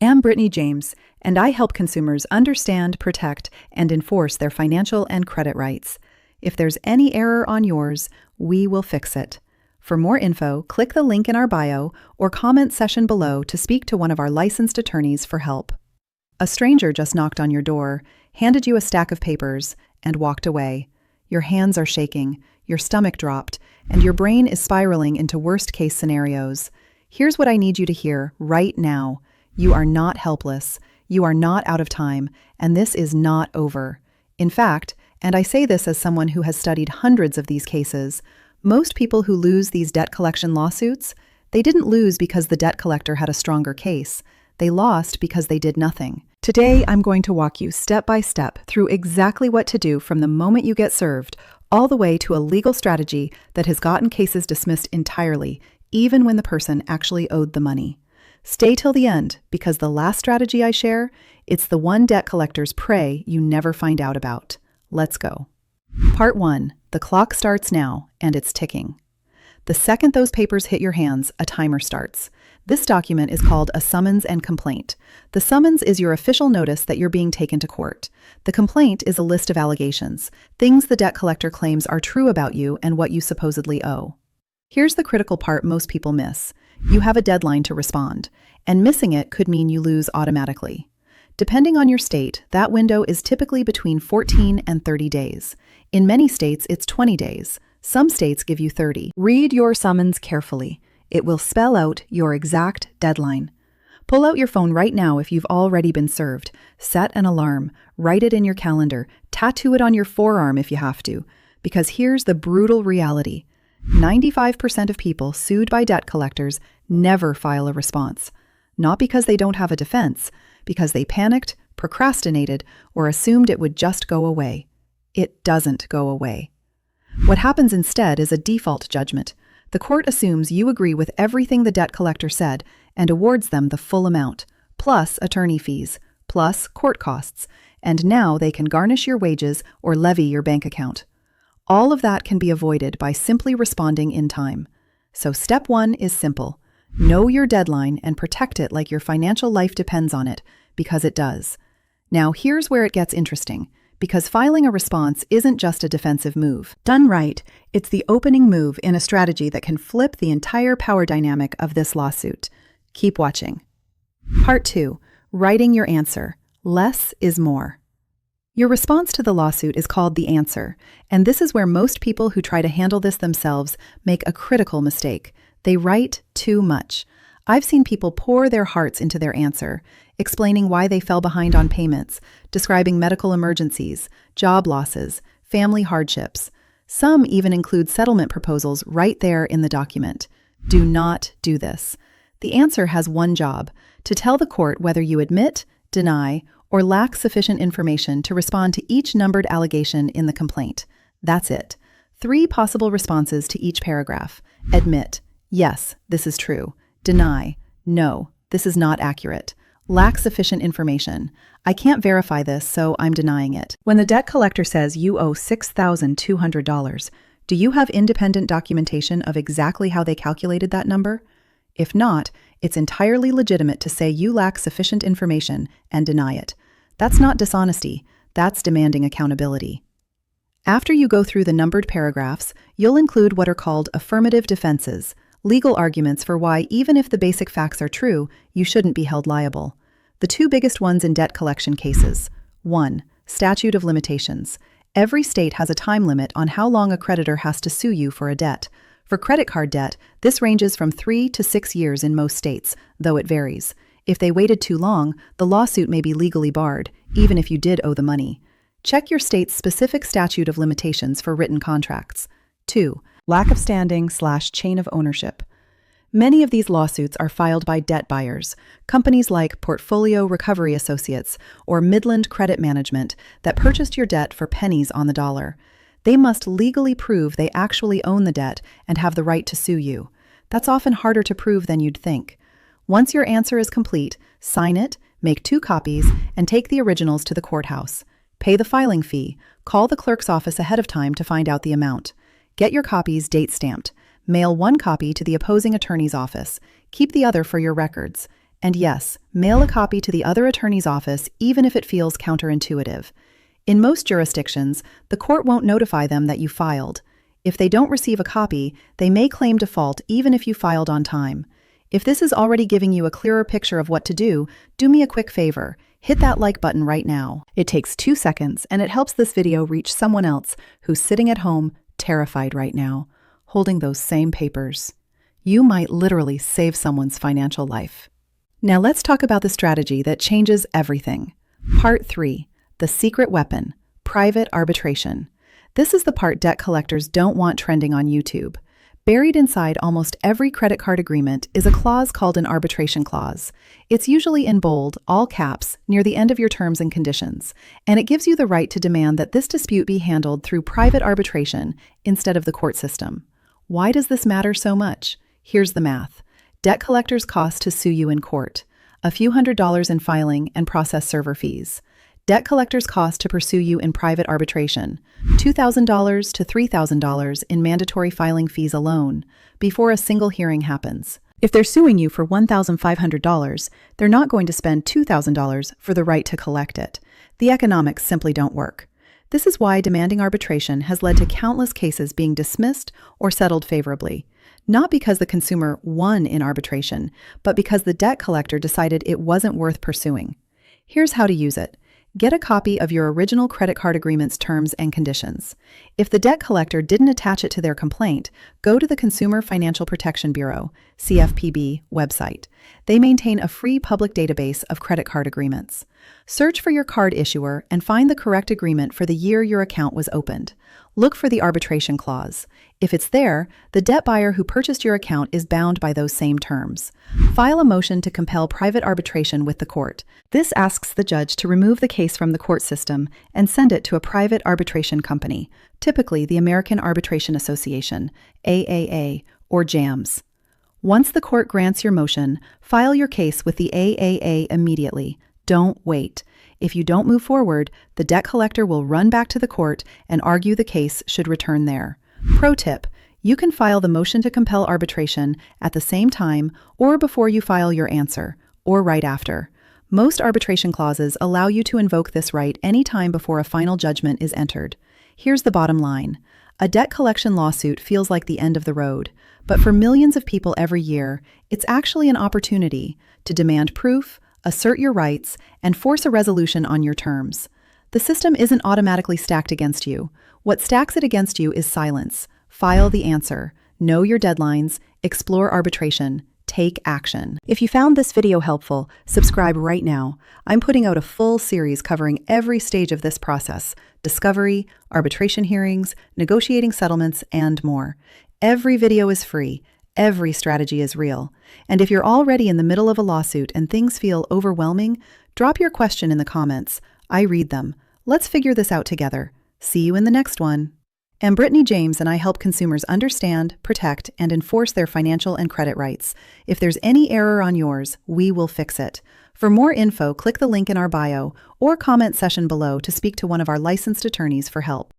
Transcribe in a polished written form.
I'm Brittany James, and I help consumers understand, protect, and enforce their financial and credit rights. If there's any error on yours, we will fix it. For more info, click the link in our bio or comment section below to speak to one of our licensed attorneys for help. A stranger just knocked on your door, handed you a stack of papers, and walked away. Your hands are shaking, your stomach dropped, and your brain is spiraling into worst-case scenarios. Here's what I need you to hear right now. You are not helpless, you are not out of time, and this is not over. In fact, and I say this as someone who has studied hundreds of these cases, most people who lose these debt collection lawsuits, they didn't lose because the debt collector had a stronger case. They lost because they did nothing. Today, I'm going to walk you step by step through exactly what to do from the moment you get served, all the way to a legal strategy that has gotten cases dismissed entirely, even when the person actually owed the money. Stay till the end, because the last strategy I share, it's the one debt collectors pray you never find out about. Let's go. Part 1. The clock starts now, and it's ticking. The second those papers hit your hands, a timer starts. This document is called a summons and complaint. The summons is your official notice that you're being taken to court. The complaint is a list of allegations, things the debt collector claims are true about you and what you supposedly owe. Here's the critical part most people miss. You have a deadline to respond, and missing it could mean you lose automatically. Depending on your state, that window is typically between 14 and 30 days. In many states, it's 20 days. Some states give you 30. Read your summons carefully. It will spell out your exact deadline. Pull out your phone right now if you've already been served. Set an alarm. Write it in your calendar. Tattoo it on your forearm if you have to. Because here's the brutal reality. 95% of people sued by debt collectors never file a response. Not because they don't have a defense, because they panicked, procrastinated, or assumed it would just go away. It doesn't go away. What happens instead is a default judgment. The court assumes you agree with everything the debt collector said and awards them the full amount, plus attorney fees, plus court costs, and now they can garnish your wages or levy your bank account. All of that can be avoided by simply responding in time. So step 1 is simple. Know your deadline and protect it like your financial life depends on it, because it does. Now here's where it gets interesting, because filing a response isn't just a defensive move. Done right, it's the opening move in a strategy that can flip the entire power dynamic of this lawsuit. Keep watching. Part 2. Writing your answer. Less is more. Your response to the lawsuit is called the answer, and this is where most people who try to handle this themselves make a critical mistake. They write too much. I've seen people pour their hearts into their answer, explaining why they fell behind on payments, describing medical emergencies, job losses, family hardships. Some even include settlement proposals right there in the document. Do not do this. The answer has one job: to tell the court whether you admit, deny, or lack sufficient information to respond to each numbered allegation in the complaint. That's it. 3 possible responses to each paragraph. Admit, yes, this is true. Deny, no, this is not accurate. Lack sufficient information. I can't verify this, so I'm denying it. When the debt collector says you owe $6,200, do you have independent documentation of exactly how they calculated that number? If not, it's entirely legitimate to say you lack sufficient information and deny it. That's not dishonesty, that's demanding accountability. After you go through the numbered paragraphs, you'll include what are called affirmative defenses, legal arguments for why, even if the basic facts are true, you shouldn't be held liable. The 2 biggest ones in debt collection cases. 1. Statute of limitations. Every state has a time limit on how long a creditor has to sue you for a debt. For credit card debt, this ranges from 3 to 6 years in most states, though it varies. If they waited too long, the lawsuit may be legally barred, even if you did owe the money. Check your state's specific statute of limitations for written contracts. 2. Lack of standing/chain of ownership. Many of these lawsuits are filed by debt buyers, companies like Portfolio Recovery Associates or Midland Credit Management that purchased your debt for pennies on the dollar. They must legally prove they actually own the debt and have the right to sue you. That's often harder to prove than you'd think. Once your answer is complete, sign it, make 2 copies, and take the originals to the courthouse. Pay the filing fee. Call the clerk's office ahead of time to find out the amount. Get your copies date-stamped. Mail 1 copy to the opposing attorney's office. Keep the other for your records. And yes, mail a copy to the other attorney's office even if it feels counterintuitive. In most jurisdictions, the court won't notify them that you filed. If they don't receive a copy, they may claim default even if you filed on time. If this is already giving you a clearer picture of what to do me a quick favor. Hit that like button right now. It takes 2 seconds and it helps this video reach someone else who's sitting at home terrified right now, holding those same papers. You might literally save someone's financial life. Now let's talk about the strategy that changes everything. Part 3. The secret weapon, private arbitration. This is the part debt collectors don't want trending on YouTube. Buried inside almost every credit card agreement is a clause called an arbitration clause. It's usually in bold, all caps, near the end of your terms and conditions, and it gives you the right to demand that this dispute be handled through private arbitration instead of the court system. Why does this matter so much? Here's the math. Debt collectors cost to sue you in court, a few $100s in filing and process server fees. Debt collectors cost to pursue you in private arbitration, $2,000 to $3,000 in mandatory filing fees alone, before a single hearing happens. If they're suing you for $1,500, they're not going to spend $2,000 for the right to collect it. The economics simply don't work. This is why demanding arbitration has led to countless cases being dismissed or settled favorably. Not because the consumer won in arbitration, but because the debt collector decided it wasn't worth pursuing. Here's how to use it. Get a copy of your original credit card agreement's terms and conditions. If the debt collector didn't attach it to their complaint, go to the Consumer Financial Protection Bureau, CFPB, website. They maintain a free public database of credit card agreements. Search for your card issuer and find the correct agreement for the year your account was opened. Look for the arbitration clause. If it's there, the debt buyer who purchased your account is bound by those same terms. File a motion to compel private arbitration with the court. This asks the judge to remove the case from the court system and send it to a private arbitration company, typically the American Arbitration Association, AAA, or JAMS. Once the court grants your motion, file your case with the AAA immediately. Don't wait. If you don't move forward, the debt collector will run back to the court and argue the case should return there. Pro tip: you can file the motion to compel arbitration at the same time or before you file your answer, or right after. Most arbitration clauses allow you to invoke this right any time before a final judgment is entered. Here's the bottom line. A debt collection lawsuit feels like the end of the road, but for millions of people every year, it's actually an opportunity to demand proof, assert your rights, and force a resolution on your terms. The system isn't automatically stacked against you. What stacks it against you is silence. File the answer. Know your deadlines. Explore arbitration. Take action. If you found this video helpful, subscribe right now. I'm putting out a full series covering every stage of this process: discovery, arbitration hearings, negotiating settlements, and more. Every video is free. Every strategy is real. And if you're already in the middle of a lawsuit and things feel overwhelming, drop your question in the comments. I read them. Let's figure this out together. See you in the next one. I'm Brittany James, and I help consumers understand, protect, and enforce their financial and credit rights. If there's any error on yours, we will fix it. For more info, click the link in our bio or comment section below to speak to one of our licensed attorneys for help.